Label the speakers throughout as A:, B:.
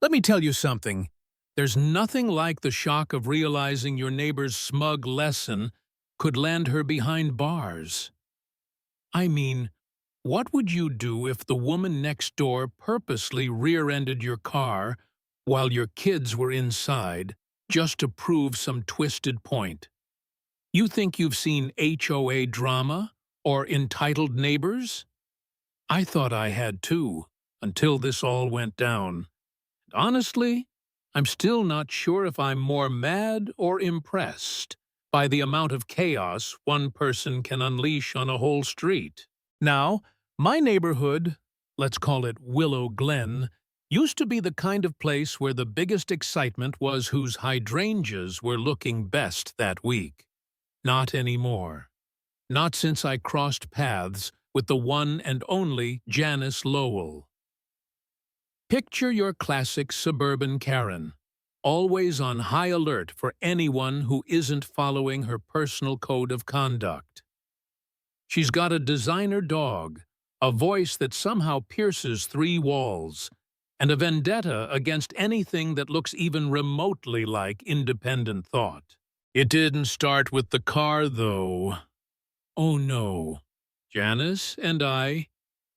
A: Let me tell you something. There's nothing like the shock of realizing your neighbor's smug lesson could land her behind bars. I mean, what would you do if the woman next door purposely rear-ended your car while your kids were inside just to prove some twisted point? You think you've seen HOA drama or entitled neighbors? I thought I had too, until this all went down. Honestly, I'm still not sure if I'm more mad or impressed by the amount of chaos one person can unleash on a whole street. Now, my neighborhood, let's call it Willow Glen, used to be the kind of place where the biggest excitement was whose hydrangeas were looking best that week. Not anymore. Not since I crossed paths with the one and only Janice Lowell. Picture your classic suburban Karen, always on high alert for anyone who isn't following her personal code of conduct. She's got a designer dog, a voice that somehow pierces three walls, and a vendetta against anything that looks even remotely like independent thought. It didn't start with the car, though. Oh no. Janice and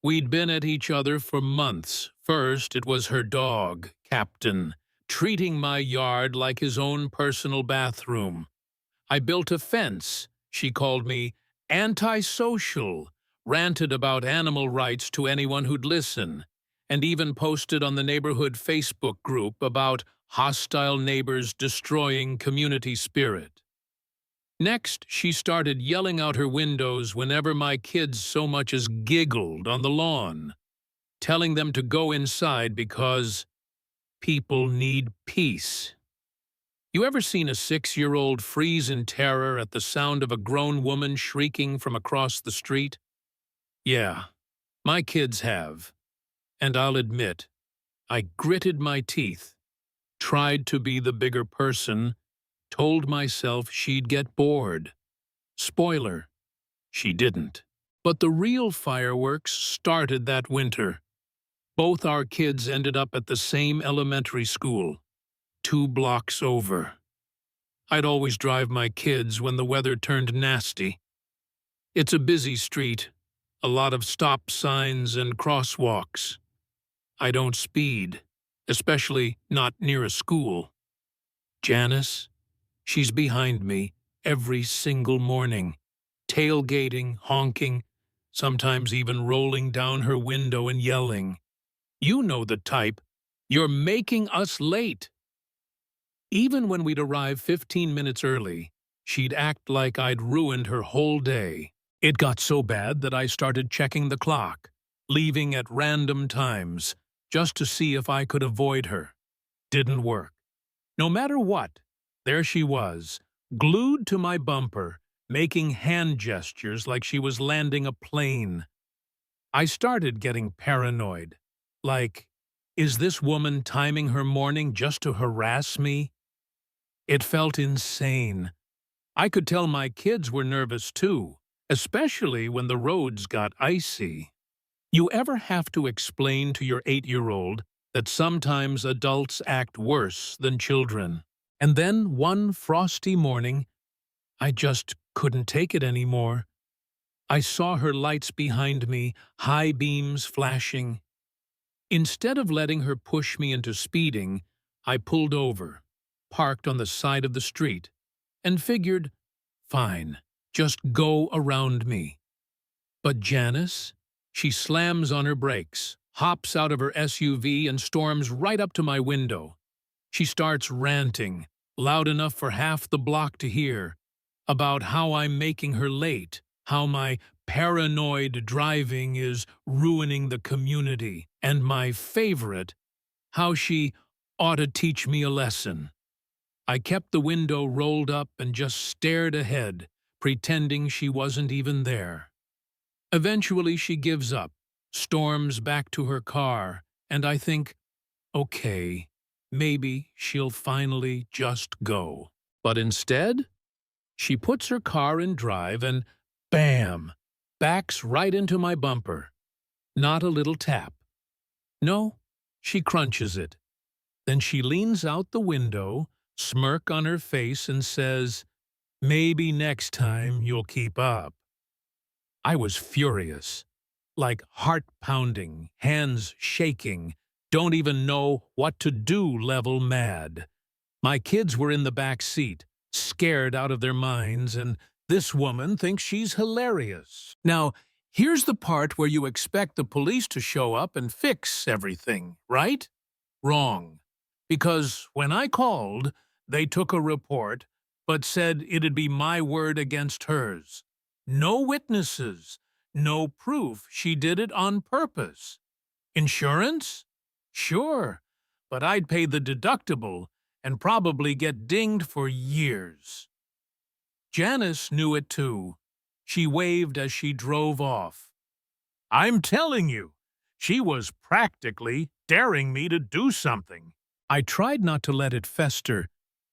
A: we'd been at each other for months. First, it was her dog, Captain, treating my yard like his own personal bathroom. I built a fence. She called me antisocial, ranted about animal rights to anyone who'd listen, and even posted on the neighborhood Facebook group about hostile neighbors destroying community spirit. Next, she started yelling out her windows whenever my kids so much as giggled on the lawn, telling them to go inside because people need peace. You ever seen a 6-year-old freeze in terror at the sound of a grown woman shrieking from across the street? Yeah, my kids have. And I'll admit, I gritted my teeth, tried to be the bigger person, told myself she'd get bored. Spoiler, she didn't. But the real fireworks started that winter. Both our kids ended up at the same elementary school, 2 blocks over. I'd always drive my kids when the weather turned nasty. It's a busy street, a lot of stop signs and crosswalks. I don't speed, especially not near a school. Janice, she's behind me every single morning, tailgating, honking, sometimes even rolling down her window and yelling, "You know the type. You're making us late." Even when we'd arrive 15 minutes early, she'd act like I'd ruined her whole day. It got so bad that I started checking the clock, leaving at random times, just to see if I could avoid her. Didn't work. No matter what, there she was, glued to my bumper, making hand gestures like she was landing a plane. I started getting paranoid. Like, is this woman timing her morning just to harass me? It felt insane. I could tell my kids were nervous too, especially when the roads got icy. You ever have to explain to your 8-year-old that sometimes adults act worse than children? And then one frosty morning, I just couldn't take it anymore. I saw her lights behind me, high beams flashing. Instead of letting her push me into speeding, I pulled over, parked on the side of the street, and figured, fine, just go around me. But Janice, she slams on her brakes, hops out of her SUV and storms right up to my window. She starts ranting, loud enough for half the block to hear, about how I'm making her late, how my paranoid driving is ruining the community, and my favorite, how she ought to teach me a lesson. I kept the window rolled up and just stared ahead, pretending she wasn't even there. Eventually she gives up, storms back to her car, and I think, okay, maybe she'll finally just go. But instead, she puts her car in drive and, bam, backs right into my bumper. Not a little tap. No, she crunches it. Then she leans out the window, smirk on her face, and says, "Maybe next time you'll keep up." I was furious, like heart-pounding, hands shaking, don't even know what to do level mad. My kids were in the back seat, scared out of their minds, and this woman thinks she's hilarious. Now, here's the part where you expect the police to show up and fix everything, right? Wrong. Because when I called, they took a report, but said it'd be my word against hers. No witnesses, no proof she did it on purpose. Insurance? Sure, but I'd pay the deductible and probably get dinged for years. Janice knew it too. She waved as she drove off. I'm telling you, she was practically daring me to do something. I tried not to let it fester,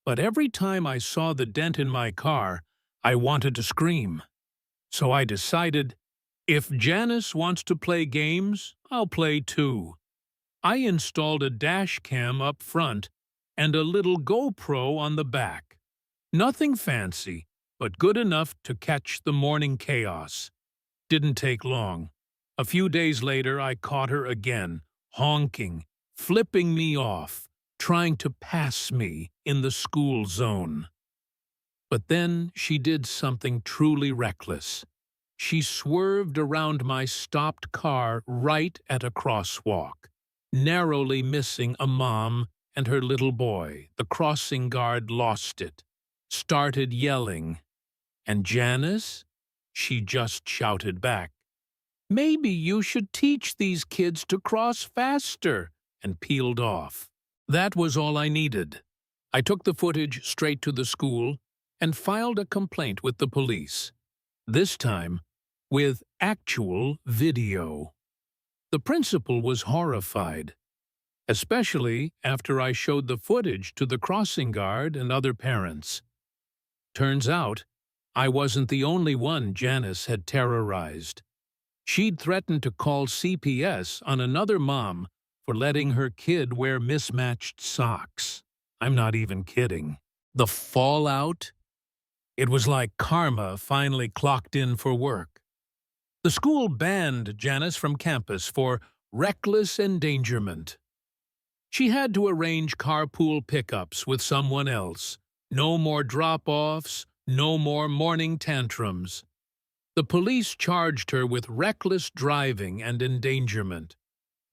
A: but every time I saw the dent in my car, I wanted to scream. So I decided, if Janice wants to play games, I'll play too. I installed a dash cam up front and a little GoPro on the back. Nothing fancy, but good enough to catch the morning chaos. Didn't take long. A few days later, I caught her again, honking, flipping me off, trying to pass me in the school zone. But then she did something truly reckless. She swerved around my stopped car right at a crosswalk, narrowly missing a mom and her little boy. The crossing guard lost it, started yelling. And Janice? She just shouted back, "Maybe you should teach these kids to cross faster," and peeled off. That was all I needed. I took the footage straight to the school and filed a complaint with the police. This time, with actual video. The principal was horrified, especially after I showed the footage to the crossing guard and other parents. Turns out, I wasn't the only one Janice had terrorized. She'd threatened to call CPS on another mom for letting her kid wear mismatched socks. I'm not even kidding. The fallout? It was like karma finally clocked in for work. The school banned Janice from campus for reckless endangerment. She had to arrange carpool pickups with someone else. No more drop-offs, no more morning tantrums. The police charged her with reckless driving and endangerment.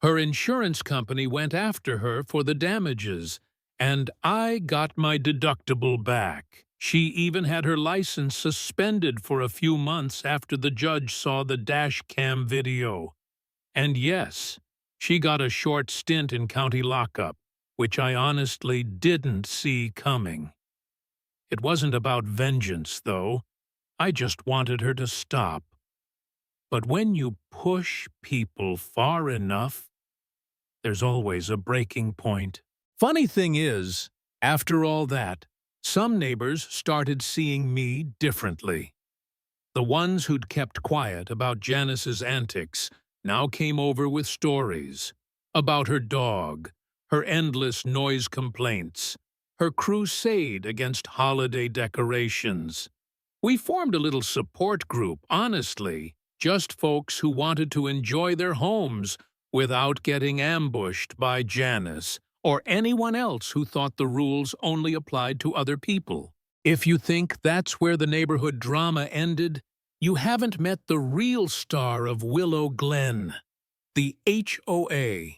A: Her insurance company went after her for the damages, and I got my deductible back. She even had her license suspended for a few months after the judge saw the dash cam video. And yes, she got a short stint in county lockup, which I honestly didn't see coming. It wasn't about vengeance, though. I just wanted her to stop. But when you push people far enough, there's always a breaking point. Funny thing is, after all that, some neighbors started seeing me differently. The ones who'd kept quiet about Janice's antics now came over with stories about her dog, her endless noise complaints, her crusade against holiday decorations. We formed a little support group, honestly, just folks who wanted to enjoy their homes without getting ambushed by Janice or anyone else who thought the rules only applied to other people. If you think that's where the neighborhood drama ended, you haven't met the real star of Willow Glen, the HOA.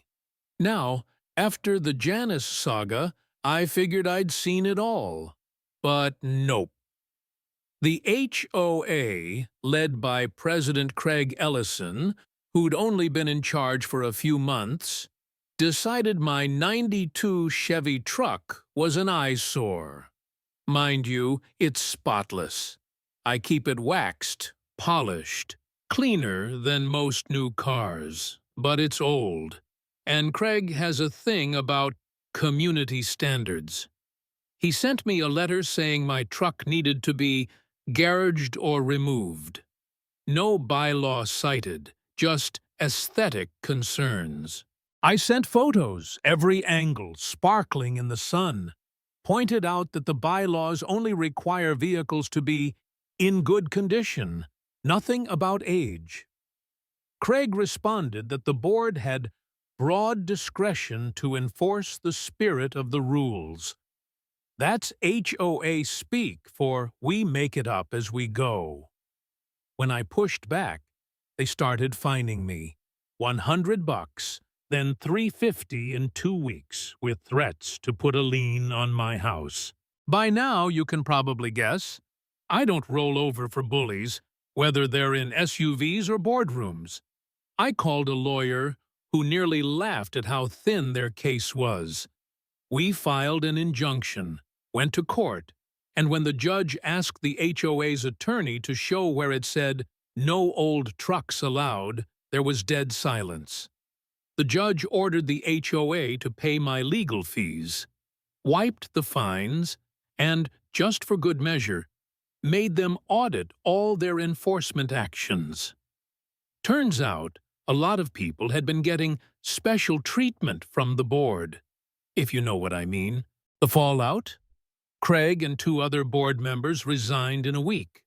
A: Now, after the Janice saga, I figured I'd seen it all. But nope. The HOA, led by President Craig Ellison, who'd only been in charge for a few months, decided my '92 Chevy truck was an eyesore. Mind you, it's spotless. I keep it waxed, polished, cleaner than most new cars, but it's old. And Craig has a thing about community standards. He sent me a letter saying my truck needed to be garaged or removed. No bylaw cited, just aesthetic concerns. I sent photos, every angle, sparkling in the sun, pointed out that the bylaws only require vehicles to be in good condition, nothing about age. Craig responded that the board had broad discretion to enforce the spirit of the rules. That's HOA speak for we make it up as we go. When I pushed back, they started fining me. $100, then $350 in 2 weeks, with threats to put a lien on my house. By now, you can probably guess, I don't roll over for bullies, whether they're in SUVs or boardrooms. I called a lawyer who nearly laughed at how thin their case was. We filed an injunction, went to court, and when the judge asked the HOA's attorney to show where it said, "No old trucks allowed," there was dead silence. The judge ordered the HOA to pay my legal fees, wiped the fines, and, just for good measure, made them audit all their enforcement actions. Turns out, a lot of people had been getting special treatment from the board, if you know what I mean. The fallout? Craig and 2 other board members resigned in a week.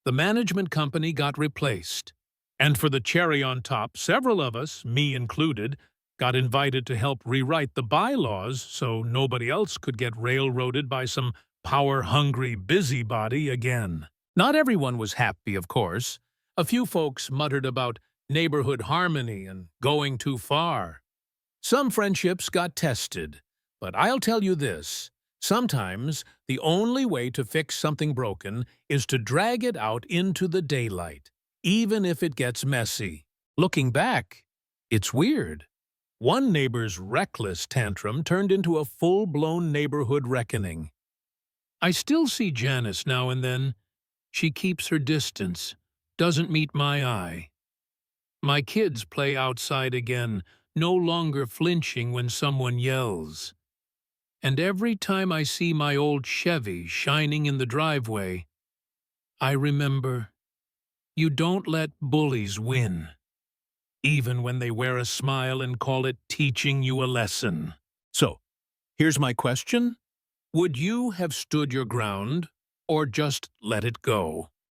A: The management company got replaced. And for the cherry on top, several of us, me included, got invited to help rewrite the bylaws so nobody else could get railroaded by some power-hungry busybody again. Not everyone was happy, of course. A few folks muttered about neighborhood harmony and going too far. Some friendships got tested, but I'll tell you this. Sometimes the only way to fix something broken is to drag it out into the daylight, even if it gets messy. Looking back, it's weird. One neighbor's reckless tantrum turned into a full-blown neighborhood reckoning. I still see Janice now and then. She keeps her distance, doesn't meet my eye. My kids play outside again, no longer flinching when someone yells. And every time I see my old Chevy shining in the driveway, I remember, you don't let bullies win, even when they wear a smile and call it teaching you a lesson. So, here's my question. Would you have stood your ground or just let it go?